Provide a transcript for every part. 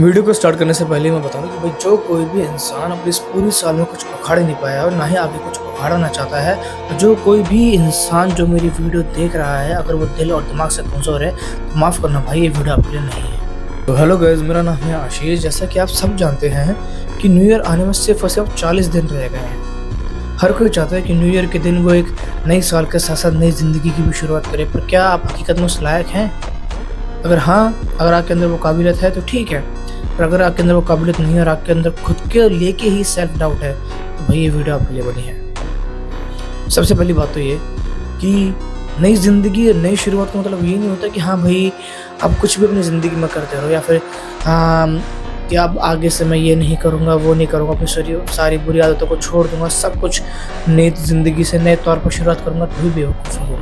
Video को start करने से पहले मैं बता दूं कि भाई जो कोई भी इंसान अपने इस पूरी साल में कुछ उखाड़ नहीं पाया और ना ही आगे कुछ उखाड़ना चाहता है, तो जो कोई भी इंसान जो मेरी वीडियो देख रहा है, अगर वो दिल और दिमाग से कमज़ोर है तो माफ़ करना भाई, ये वीडियो आपके लिए नहीं है। तो हेलो गाइस, मेरा नाम है आशीष। जैसा कि आप सब जानते हैं कि न्यू ईयर आने में सिर्फ और सिर्फ 40 दिन रह गए हैं। हर कोई चाहता है कि न्यू ईयर के दिन वो एक नई साल के साथ साथ नई ज़िंदगी की भी शुरुआत करे, पर क्या आप हकीकत में उस लायक हैं? अगर हाँ, अगर आपके अंदर वो काबिलियत है तो ठीक है, पर अगर आपके अंदर वो काबिलियत नहीं है और आपके अंदर खुद के लेके ही सेल्फ डाउट है, तो भाई ये वीडियो आपके लिए बनी है। सबसे पहली बात तो ये कि नई ज़िंदगी, नई शुरुआत का मतलब ये नहीं होता कि हाँ भाई आप कुछ भी अपनी ज़िंदगी में करते रहो, या फिर कि अब आगे से मैं ये नहीं करूँगा, वो नहीं करूँगा, अपनी सारी बुरी आदतों को छोड़ दूँगा, सब कुछ नई ज़िंदगी से नए तौर पर शुरुआत करूँगा, तो भी बेवकूफ़ी हो।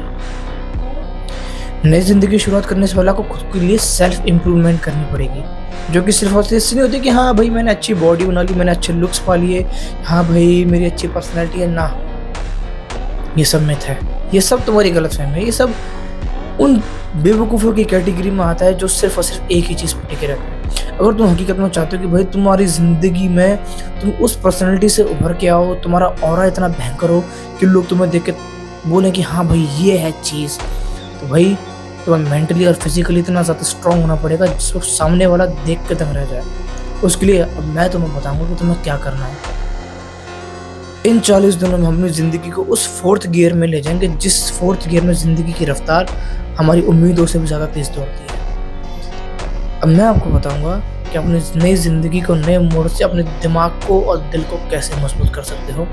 नई ज़िंदगी की शुरुआत करने से पहले आपको खुद के लिए सेल्फ इम्प्रूवमेंट करनी पड़ेगी, जो कि सिर्फ और सिर्फ इससे नहीं होती कि हाँ भाई मैंने अच्छी बॉडी बना ली, मैंने अच्छे लुक्स पा लिए, हाँ भाई मेरी अच्छी पर्सनैलिटी है। ना, ये सब मिथ है, ये सब तुम्हारी गलतफहमी है, ये सब उन बेवकूफ़ों की कैटेगरी में आता है जो सिर्फ और सिर्फ एक ही चीज़ पर टिके रहते हैं। अगर तुम हकीकत में चाहते हो कि भाई तुम्हारी ज़िंदगी में तुम उस पर्सनैलिटी से उभर के आओ, तुम्हारा ऑरा इतना भयंकर हो कि लोग तुम्हें देख के बोलें कि हाँ भाई ये है चीज़, तो भाई तुम्हें मेंटली और फिजिकली इतना ज़्यादा स्ट्रॉन्ग होना पड़ेगा जिसको सामने वाला देख के दंग रह जाए। उसके लिए अब मैं तुम्हें बताऊंगा कि तुम्हें क्या करना है। इन 40 दिनों में हम अपनी ज़िंदगी को उस 4th गियर में ले जाएंगे, जिस 4th गियर में ज़िंदगी की रफ्तार हमारी उम्मीदों से भी ज़्यादा तेज़ दौड़ती है। अब मैं आपको बताऊंगा कि अपनी नई ज़िंदगी को नए मोड़ से अपने दिमाग को और दिल को कैसे मजबूत कर सकते हो।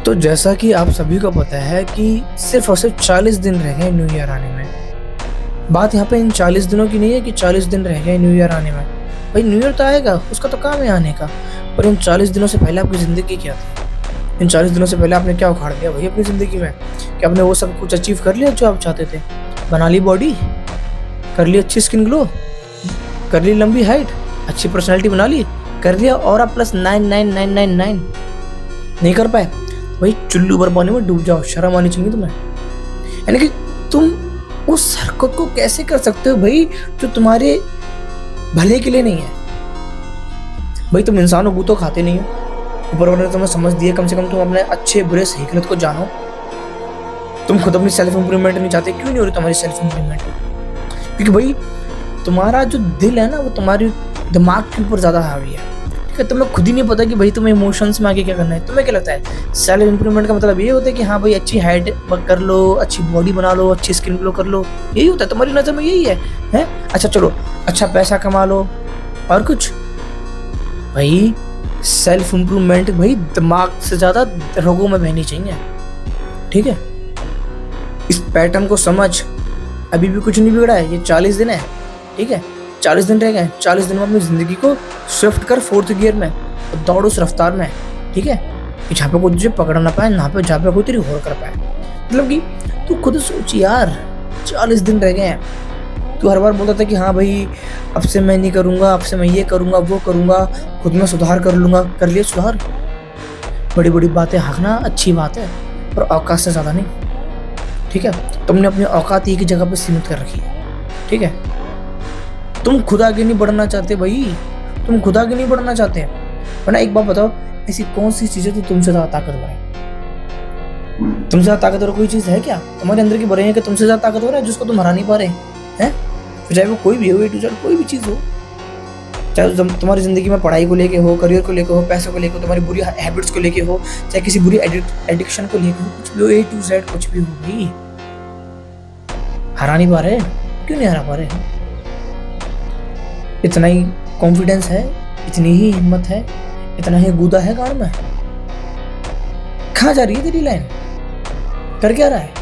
तो जैसा कि आप सभी को पता है कि सिर्फ और सिर्फ 40 दिन रह गए न्यू ईयर आने में। बात यहाँ पे इन 40 दिनों की नहीं है कि 40 दिन रह गए न्यू ईयर आने में। भाई न्यू ईयर तो आएगा, उसका तो काम है आने का, पर इन 40 दिनों से पहले आपकी ज़िंदगी क्या थी? इन 40 दिनों से पहले आपने क्या उखाड़ लिया भाई अपनी ज़िंदगी में? कि आपने वो सब कुछ अचीव कर लिया जो आप चाहते थे? बना ली बॉडी, कर ली अच्छी स्किन ग्लो, कर ली लंबी हाइट, अच्छी पर्सनैलिटी बना ली, कर लिया और आप +99999 नहीं कर पाए? भाई चुल्लू भर पानी में डूब जाओ, शर्म आनी चाहिए तुम्हें। यानी कि तुम उस हरकत को कैसे कर सकते हो भाई जो तुम्हारे भले के लिए नहीं है? भाई तुम इंसान हो, तो खाते नहीं हो, ऊपर वाले ने तुम्हें समझ दिया, कम से कम तुम अपने अच्छे बुरे सही गलत को जानो। तुम खुद अपनी सेल्फ इंप्रूवमेंट नहीं चाहते, क्यों नहीं हो रही तुम्हारी सेल्फ इंप्रूवमेंट? क्योंकि भाई तुम्हारा जो दिल है ना वो तुम्हारे दिमाग के ऊपर ज़्यादा हावी है। तुम्हें खुद ही नहीं पता कि भाई तुम्हें इमोशंस में आगे क्या करना है। तुम्हें क्या लगता है सेल्फ इंप्रूवमेंट का मतलब ये होता है कि हाँ भाई अच्छी हाइट कर लो, अच्छी बॉडी बना लो, अच्छी स्किन ग्लो कर लो, यही होता है तुम्हारी नज़र में? यही है? अच्छा चलो, अच्छा पैसा कमा लो और कुछ? भाई सेल्फ इंप्रूवमेंट भाई दिमाग से ज़्यादा रगों में बहनी चाहिए, ठीक है? इस पैटर्न को समझ। अभी भी कुछ नहीं बिगड़ा है, ये 40 दिन है, ठीक है? 40 दिन रह गए। 40 दिन में अपनी ज़िंदगी को शिफ्ट कर 4th गियर में, दौड़ उस रफ्तार में, ठीक है? कि जहाँ पे कोई तुझे पकड़ ना पाए, ना पे जहाँ पे कोई तेरी होड़ कर पाए। मतलब कि तू खुद सोच यार, 40 दिन रह गए हैं। तू हर बार बोलता था कि हाँ भाई अब से मैं नहीं करूँगा, अब से मैं ये करूँगा, वो करूँगा, खुद में सुधार कर लूँगा। कर लिया सुधार? बड़ी बड़ी बातें हाँकना अच्छी बात है, पर औकात से ज़्यादा नहीं, ठीक है? तुमने अपनी औकात एक ही जगह पर सीमित कर रखी है, ठीक है? तुम खुद आगे नहीं बढ़ना चाहते भाई, तुम खुद आगे नहीं बढ़ना चाहते। वरना एक बात बताओ, ऐसी कौन सी चीज़ें तो तुमसे ज़्यादा ताकतवर है? तुमसे ज़्यादा ताकतवर कोई चीज़ है क्या तुम्हारे अंदर की बुराई है कि तुमसे ज़्यादा ताकतवर है जिसको तुम हरा नहीं पा रहे हैं? चाहे वो कोई भी हो, A to Z कोई भी चीज़ हो, चाहे तुम्हारी ज़िंदगी में पढ़ाई को लेके हो, करियर को लेके हो, पैसों को लेके हो, तुम्हारी बुरी हैबिट्स को लेके हो, चाहे किसी बुरी एडिक्शन को लेके हो, कुछ भी हो, A to Z कुछ भी हो भाई, हरा नहीं पा रहे। क्यों नहीं हरा पा रहे? इतना ही कॉन्फिडेंस है, इतनी ही हिम्मत है, इतना ही गूदा है गाड़ में? कहाँ जा रही है तेरी लाइन? कर क्या रहा है?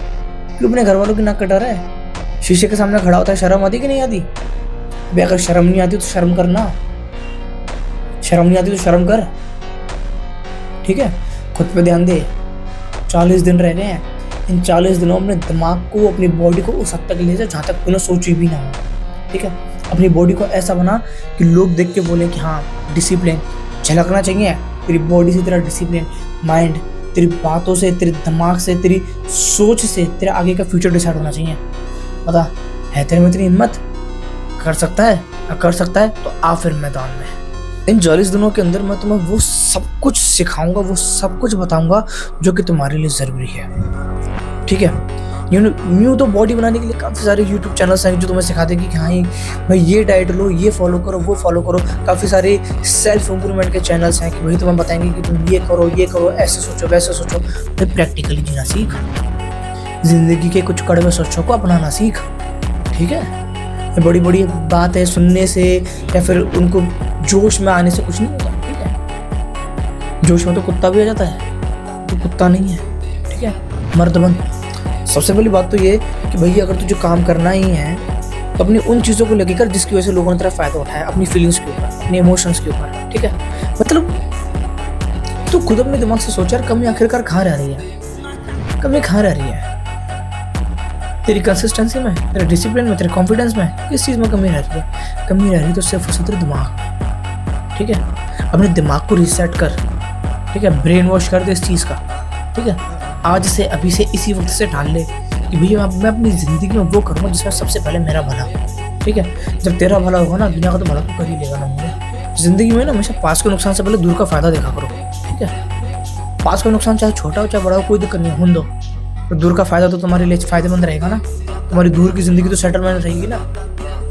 क्यों अपने घर वालों की नाक कटा रहा है? शीशे के सामने खड़ा होता है, शर्म आती कि नहीं आती? भाई अगर शर्म नहीं आती तो शर्म करना, शर्म नहीं आती तो शर्म कर, ठीक है? खुद पे ध्यान दे। 40 दिन रह गए हैं। इन 40 दिनों में अपने दिमाग को, अपनी बॉडी को उस हद तक ले जा जहाँ तक तूने सोची भी ना हो, ठीक है? अपनी बॉडी को ऐसा बना कि लोग देख के बोले कि हाँ डिसिप्लिन झलकना चाहिए तेरी बॉडी से, तेरा डिसिप्लिन, माइंड, तेरी बातों से, तेरे दिमाग से, तेरी सोच से तेरा आगे का फ्यूचर डिसाइड होना चाहिए। पता है तेरे में इतनी हिम्मत? कर सकता है? अगर कर सकता है तो आ फिर मैदान में। इन 40 दिनों के अंदर मैं तुम्हें वो सब कुछ सिखाऊंगा, वो सब कुछ बताऊंगा जो कि तुम्हारे लिए ज़रूरी है। ठीक है, यूँ तो बॉडी बनाने के लिए काफ़ी सारे यूट्यूब चैनल्स हैं जो तुम्हें सिखा देंगे कि हाँ भाई ये डाइट लो, ये फॉलो करो, वो फॉलो करो। काफ़ी सारे सेल्फ इम्प्रूवमेंट के चैनल्स हैं कि भाई तुम्हें बताएंगे कि तुम ये करो, ऐसे सोचो, वैसे सोचो। भाई प्रैक्टिकली जीना सीख, ज़िंदगी के कुछ कड़वे सोचों को अपनाना सीख। ठीक है, ये बड़ी बड़ी बात है सुनने से या फिर उनको जोश में आने से कुछ नहीं होता। ठीक है, जोश में तो कुत्ता भी आ जाता है, तो कुत्ता नहीं है। ठीक है, मर्द बन। सबसे पहली बात तो ये कि भैया अगर तुझे काम करना ही है तो अपनी उन चीज़ों को लेके कर जिसकी वजह से लोगों ने तेरा फ़ायदा उठाया, अपनी फीलिंग्स के ऊपर, अपने इमोशंस के ऊपर। ठीक है, मतलब तू खुद अपने दिमाग से सोच यार, कमी आखिरकार कहाँ रह रही है? कमी कहाँ रह रही है? तेरी कंसिस्टेंसी में, तेरे डिसिप्लिन में, तेरे कॉन्फिडेंस में, किस चीज़ में कमी रह रही है? कमी रह रही तो सिर्फ उसी तेरे दिमाग। ठीक है, अपने दिमाग को रीसेट कर। ठीक है, ब्रेन वॉश कर दे इस चीज़ का। ठीक है, आज से, अभी से, इसी वक्त से ठान ले कि भैया मैं अपनी ज़िंदगी में वो करूँगा जिसमें सबसे पहले मेरा भला। ठीक है, जब तेरा भला होगा ना, दुनिया का तो भला तो कर ही लेगा ना। मुझे ज़िंदगी में ना हमेशा पास के नुकसान से पहले दूर का फ़ायदा देखा करो। ठीक है, पास का नुकसान चाहे छोटा हो चाहे बड़ा हो, कोई दिक्कत नहीं, होने दो, तो दूर का फ़ायदा तो तुम्हारे लिए फ़ायदेमंद रहेगा ना। तुम्हारी दूर की ज़िंदगी तो सेटलमेंट रहेगी ना,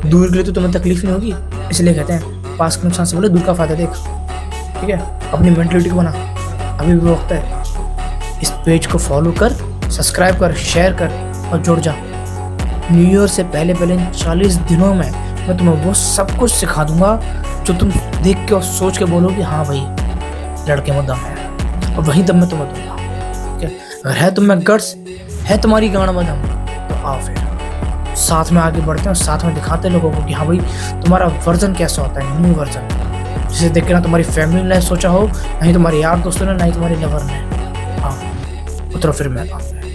दूर के लिए तो तुम्हें तकलीफ नहीं होगी। इसलिए कहते हैं पास के नुकसान से पहले दूर का फ़ायदा देख। ठीक है, अपनी मेंटलिटी को बना, अभी भी वक्त है। इस पेज को फॉलो कर, सब्सक्राइब कर, शेयर कर और जुड़ जा। न्यू ईयर से पहले इन 40 दिनों में मैं तुम्हें वो सब कुछ सिखा दूंगा जो तुम देख के और सोच के बोलोगे हाँ भाई लड़के में दम है, और वही दम मैं तुम्हें दूंगा। ठीक है, अगर है तुम में गट्स, है तुम्हारी गांड में दम, तो आओ फिर साथ में आगे बढ़ते हैं और साथ में दिखाते हैं लोगों को कि हाँ भाई तुम्हारा वर्जन कैसा होता है, न्यू वर्जन, जिसे देख के ना तुम्हारी फैमिली ने सोचा हो, नहीं तुम्हारे यार दोस्तों ने, नहीं तुम्हारे लवर ने। हाँ, उतरो फिर मैदान में।